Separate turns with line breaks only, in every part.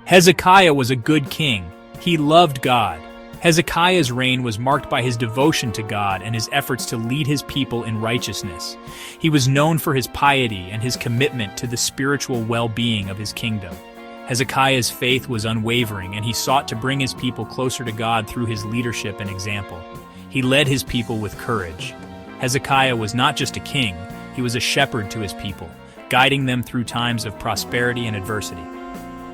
Hezekiah was a good king. He loved God. Hezekiah's reign was marked by his devotion to God and his efforts to lead his people in righteousness. He was known for his piety and his commitment to the spiritual well-being of his kingdom. Hezekiah's faith was unwavering, and he sought to bring his people closer to God through his leadership and example. He led his people with courage. Hezekiah was not just a king, he was a shepherd to his people, guiding them through times of prosperity and adversity.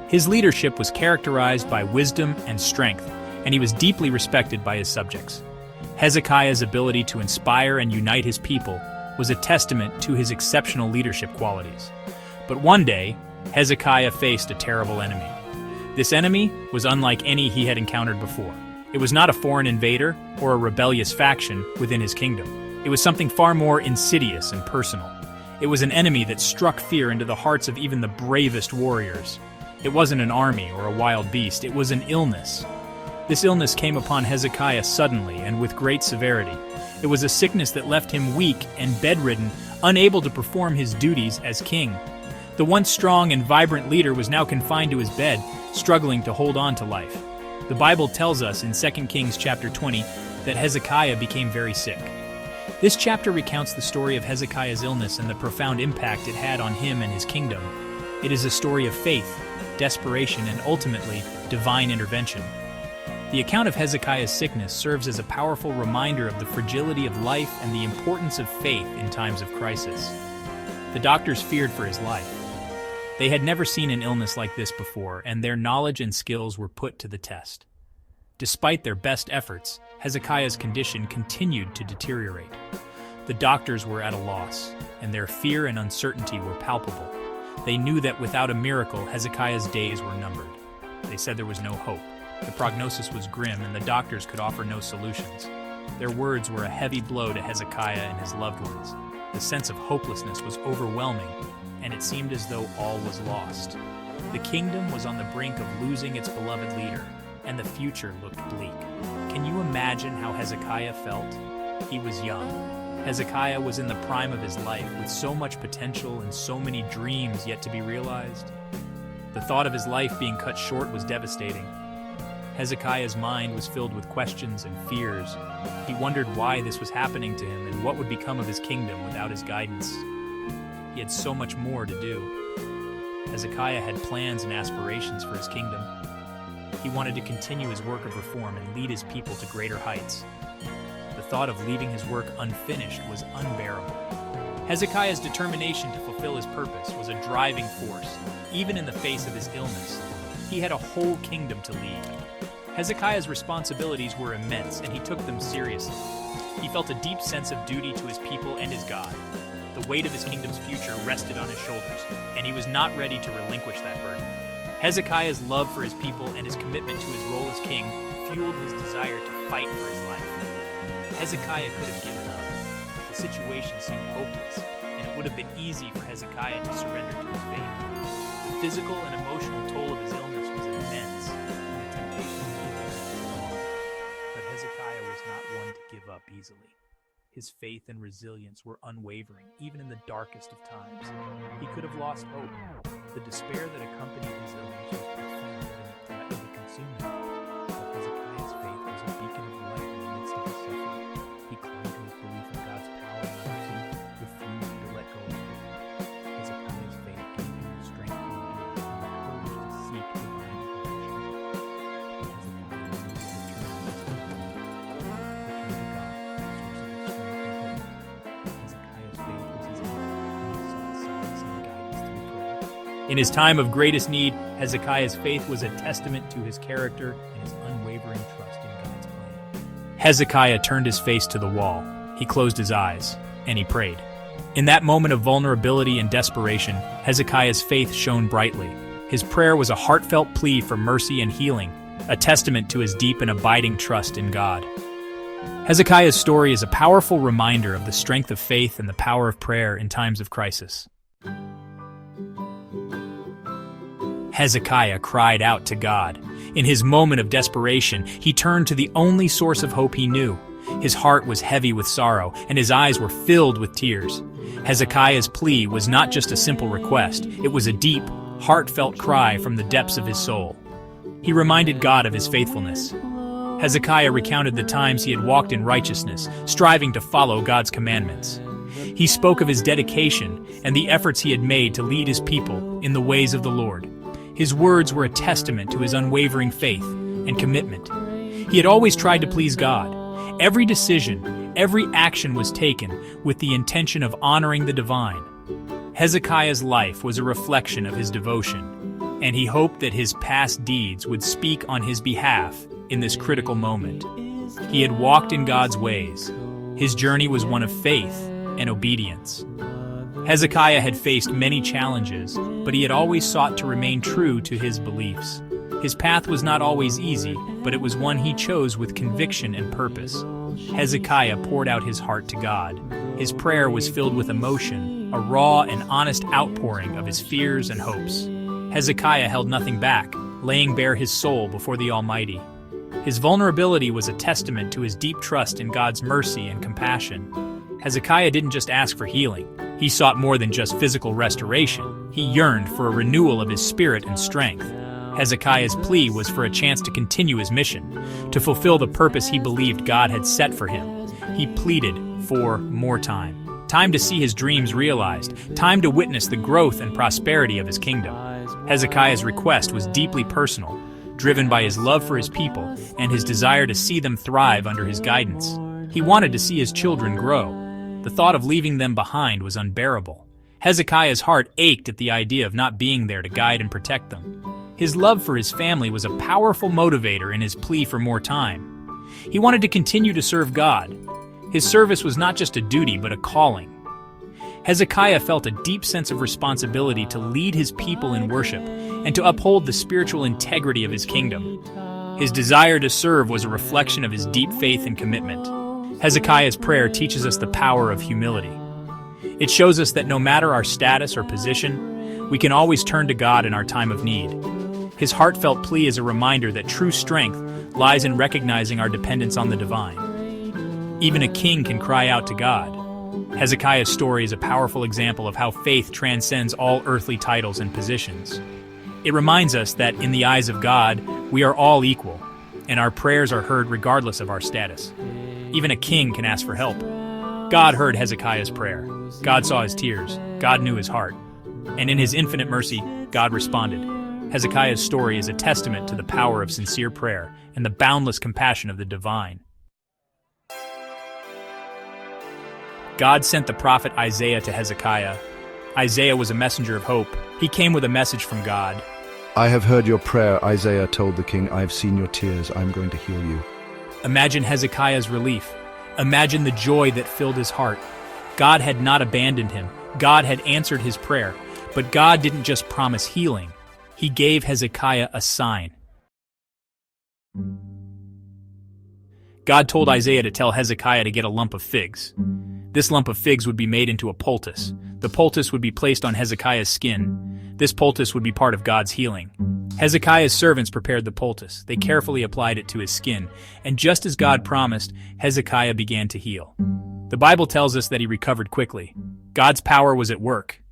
His leadership was characterized by wisdom and strength, and he was deeply respected by his subjects. Hezekiah's ability to inspire and unite his people was a testament to his exceptional leadership qualities. But one day, Hezekiah faced a terrible enemy. This enemy was unlike any he had encountered before. It was not a foreign invader or a rebellious faction within his kingdom. It was something far more insidious and personal. It was an enemy that struck fear into the hearts of even the bravest warriors. It wasn't an army or a wild beast, it was an illness. This illness came upon Hezekiah suddenly and with great severity. It was a sickness that left him weak and bedridden, unable to perform his duties as king. The once strong and vibrant leader was now confined to his bed, struggling to hold on to life. The Bible tells us in 2 Kings chapter 20 that Hezekiah became very sick. This chapter recounts the story of Hezekiah's illness and the profound impact it had on him and his kingdom. It is a story of faith, desperation, and ultimately, divine intervention. The account of Hezekiah's sickness serves as a powerful reminder of the fragility of life and the importance of faith in times of crisis. The doctors feared for his life. They had never seen an illness like this before, and their knowledge and skills were put to the test. Despite their best efforts, Hezekiah's condition continued to deteriorate. The doctors were at a loss, and their fear and uncertainty were palpable. They knew that without a miracle, Hezekiah's days were numbered. They said there was no hope. The prognosis was grim, and the doctors could offer no solutions. Their words were a heavy blow to Hezekiah and his loved ones. The sense of hopelessness was overwhelming, and it seemed as though all was lost. The kingdom was on the brink of losing its beloved leader, and the future looked bleak. Can you imagine how Hezekiah felt? He was young. Hezekiah was in the prime of his life, with so much potential and so many dreams yet to be realized. The thought of his life being cut short was devastating. Hezekiah's mind was filled with questions and fears. He wondered why this was happening to him and what would become of his kingdom without his guidance. He had so much more to do. Hezekiah had plans and aspirations for his kingdom. He wanted to continue his work of reform and lead his people to greater heights. The thought of leaving his work unfinished was unbearable. Hezekiah's determination to fulfill his purpose was a driving force, even in the face of his illness. He had a whole kingdom to lead. Hezekiah's responsibilities were immense, and he took them seriously. He felt a deep sense of duty to his people and his God. The weight of his kingdom's future rested on his shoulders, and he was not ready to relinquish that burden. Hezekiah's love for his people and his commitment to his role as king fueled his desire to fight for his life. Hezekiah could have given up. The situation seemed hopeless, and it would have been easy for Hezekiah to surrender to his fate. The physical and emotional toll of his illness was immense, and the temptation to give in was strong. But Hezekiah was not one to give up easily. His faith and resilience were unwavering, even in the darkest of times. He could have lost hope. The despair that accompanied his illness was profound, and it threatened to consume him. But Hezekiah's faith was a beacon of light in the midst of his suffering. He clung to his belief in God's power and mercy, refusing to let go of hope. Hezekiah's faith gave him the strength to endure and the courage to seek divine intervention. Hezekiah knew the return to his people. Return to God, the source of his strength and hope. Hezekiah's faith was his anchor, and he sought solace and guidance through prayer. In his time of greatest need, Hezekiah's faith was a testament to his character and his unwavering trust in God's plan. Hezekiah turned his face to the wall. He closed his eyes, and he prayed. In that moment of vulnerability and desperation, Hezekiah's faith shone brightly. His prayer was a heartfelt plea for mercy and healing, a testament to his deep and abiding trust in God. Hezekiah's story is a powerful reminder of the strength of faith and the power of prayer in times of crisis. Hezekiah cried out to God. In his moment of desperation, he turned to the only source of hope he knew. His heart was heavy with sorrow, and his eyes were filled with tears. Hezekiah's plea was not just a simple request, it was a deep, heartfelt cry from the depths of his soul. He reminded God of his faithfulness. Hezekiah recounted the times he had walked in righteousness, striving to follow God's commandments. He spoke of his dedication and the efforts he had made to lead his people in the ways of the Lord. His words were a testament to his unwavering faith and commitment. He had always tried to please God. Every decision, every action was taken with the intention of honoring the divine. Hezekiah's life was a reflection of his devotion, and he hoped that his past deeds would speak on his behalf in this critical moment. He had walked in God's ways. His journey was one of faith and obedience. Hezekiah had faced many challenges, but he had always sought to remain true to his beliefs. His path was not always easy, but it was one he chose with conviction and purpose. Hezekiah poured out his heart to God. His prayer was filled with emotion, a raw and honest outpouring of his fears and hopes. Hezekiah held nothing back, laying bare his soul before the Almighty. His vulnerability was a testament to his deep trust in God's mercy and compassion. Hezekiah didn't just ask for healing. He sought more than just physical restoration. He yearned for a renewal of his spirit and strength. Hezekiah's plea was for a chance to continue his mission, to fulfill the purpose he believed God had set for him. He pleaded for more time. Time to see his dreams realized, time to witness the growth and prosperity of his kingdom. Hezekiah's request was deeply personal, driven by his love for his people and his desire to see them thrive under his guidance. He wanted to see his children grow. The thought of leaving them behind was unbearable. Hezekiah's heart ached at the idea of not being there to guide and protect them. His love for his family was a powerful motivator in his plea for more time. He wanted to continue to serve God. His service was not just a duty, but a calling. Hezekiah felt a deep sense of responsibility to lead his people in worship and to uphold the spiritual integrity of his kingdom. His desire to serve was a reflection of his deep faith and commitment. Hezekiah's prayer teaches us the power of humility. It shows us that no matter our status or position, we can always turn to God in our time of need. His heartfelt plea is a reminder that true strength lies in recognizing our dependence on the divine. Even a king can cry out to God. Hezekiah's story is a powerful example of how faith transcends all earthly titles and positions. It reminds us that in the eyes of God, we are all equal, and our prayers are heard regardless of our status. Even a king can ask for help. God heard Hezekiah's prayer. God saw his tears. God knew his heart. And in his infinite mercy, God responded. Hezekiah's story is a testament to the power of sincere prayer and the boundless compassion of the divine. God sent the prophet Isaiah to Hezekiah. Isaiah was a messenger of hope. He came with a message from God.
I have heard your prayer, Isaiah told the king. I have seen your tears. I am going to heal you.
Imagine Hezekiah's relief. Imagine the joy that filled his heart. God had not abandoned him. God had answered his prayer. But God didn't just promise healing. He gave Hezekiah a sign. God told Isaiah to tell Hezekiah to get a lump of figs. This lump of figs would be made into a poultice. The poultice would be placed on Hezekiah's skin. This poultice would be part of God's healing. Hezekiah's servants prepared the poultice. They carefully applied it to his skin, and just as God promised, Hezekiah began to heal. The Bible tells us that he recovered quickly. God's power was at work.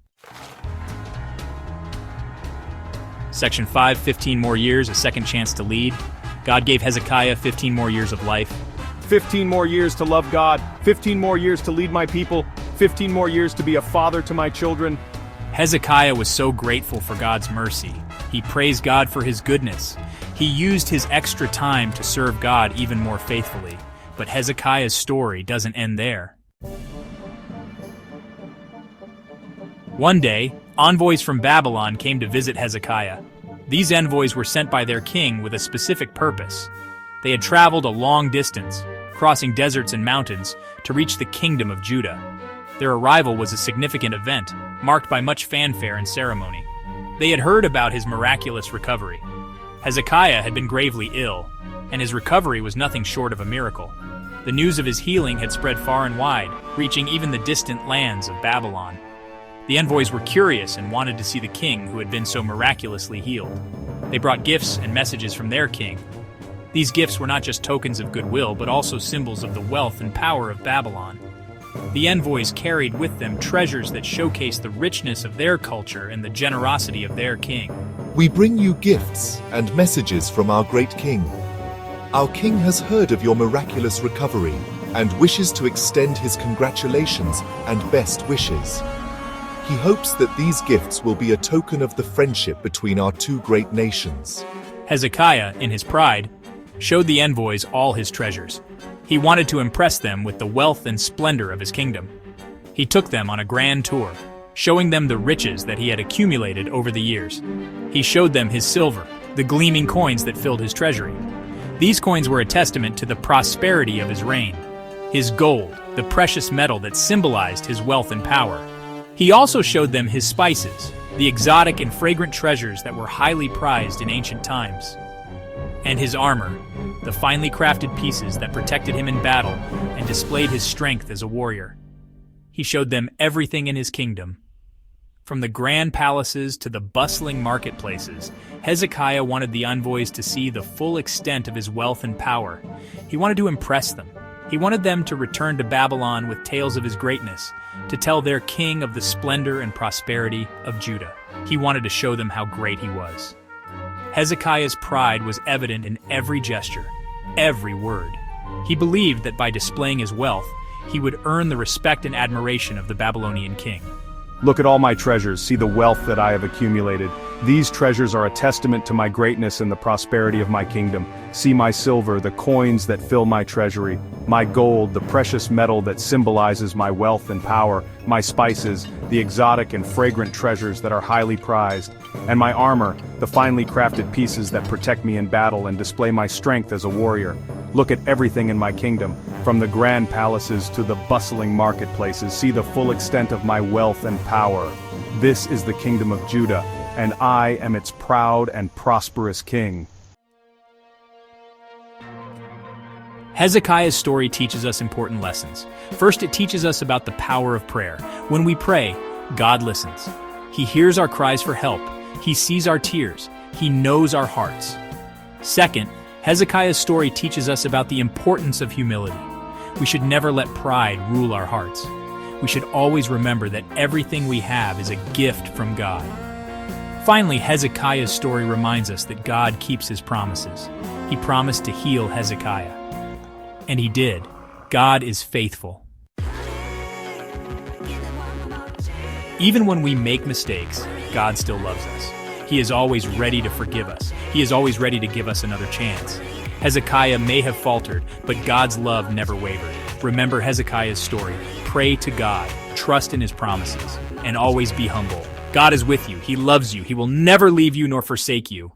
Section 5, 15 more years, a second chance to lead. God gave Hezekiah 15 more years of life.
15 more years to love God, 15 more years to lead my people, 15 more years to be a father to my children.
Hezekiah was so grateful for God's mercy. He praised God for his goodness. He used his extra time to serve God even more faithfully. But Hezekiah's story doesn't end there. One day, envoys from Babylon came to visit Hezekiah. These envoys were sent by their king with a specific purpose. They had traveled a long distance, crossing deserts and mountains, to reach the kingdom of Judah. Their arrival was a significant event, marked by much fanfare and ceremony. They had heard about his miraculous recovery. Hezekiah had been gravely ill, and his recovery was nothing short of a miracle. The news of his healing had spread far and wide, reaching even the distant lands of Babylon. The envoys were curious and wanted to see the king who had been so miraculously healed. They brought gifts and messages from their king. These gifts were not just tokens of goodwill, but also symbols of the wealth and power of Babylon. The envoys carried with them treasures that showcased the richness of their culture and the generosity of their king.
We bring you gifts and messages from our great king. Our king has heard of your miraculous recovery and wishes to extend his congratulations and best wishes. He hopes that these gifts will be a token of the friendship between our two great nations.
Hezekiah, in his pride, showed the envoys all his treasures. He wanted to impress them with the wealth and splendor of his kingdom. He took them on a grand tour, showing them the riches that he had accumulated over the years. He showed them his silver, the gleaming coins that filled his treasury. These coins were a testament to the prosperity of his reign. His gold, the precious metal that symbolized his wealth and power. He also showed them his spices, the exotic and fragrant treasures that were highly prized in ancient times. And his armor, the finely crafted pieces that protected him in battle and displayed his strength as a warrior. He showed them everything in his kingdom. From the grand palaces to the bustling marketplaces, Hezekiah wanted the envoys to see the full extent of his wealth and power. He wanted to impress them. He wanted them to return to Babylon with tales of his greatness, to tell their king of the splendor and prosperity of Judah. He wanted to show them how great he was. Hezekiah's pride was evident in every gesture, every word. He believed that by displaying his wealth, he would earn the respect and admiration of the Babylonian king.
Look at all my treasures, see the wealth that I have accumulated. These treasures are a testament to my greatness and the prosperity of my kingdom. See my silver, the coins that fill my treasury, my gold, the precious metal that symbolizes my wealth and power, my spices, the exotic and fragrant treasures that are highly prized, and my armor, the finely crafted pieces that protect me in battle and display my strength as a warrior. Look at everything in my kingdom, from the grand palaces to the bustling marketplaces. See the full extent of my wealth and power. This is the kingdom of Judah, and I am its proud and prosperous king.
Hezekiah's story teaches us important lessons. First, it teaches us about the power of prayer. When we pray, God listens. He hears our cries for help. He sees our tears. He knows our hearts. Second, Hezekiah's story teaches us about the importance of humility. We should never let pride rule our hearts. We should always remember that everything we have is a gift from God. Finally, Hezekiah's story reminds us that God keeps his promises. He promised to heal Hezekiah. And he did. God is faithful. Even when we make mistakes, God still loves us. He is always ready to forgive us. He is always ready to give us another chance. Hezekiah may have faltered, but God's love never wavered. Remember Hezekiah's story. Pray to God, trust in his promises, and always be humble. God is with you. He loves you. He will never leave you nor forsake you.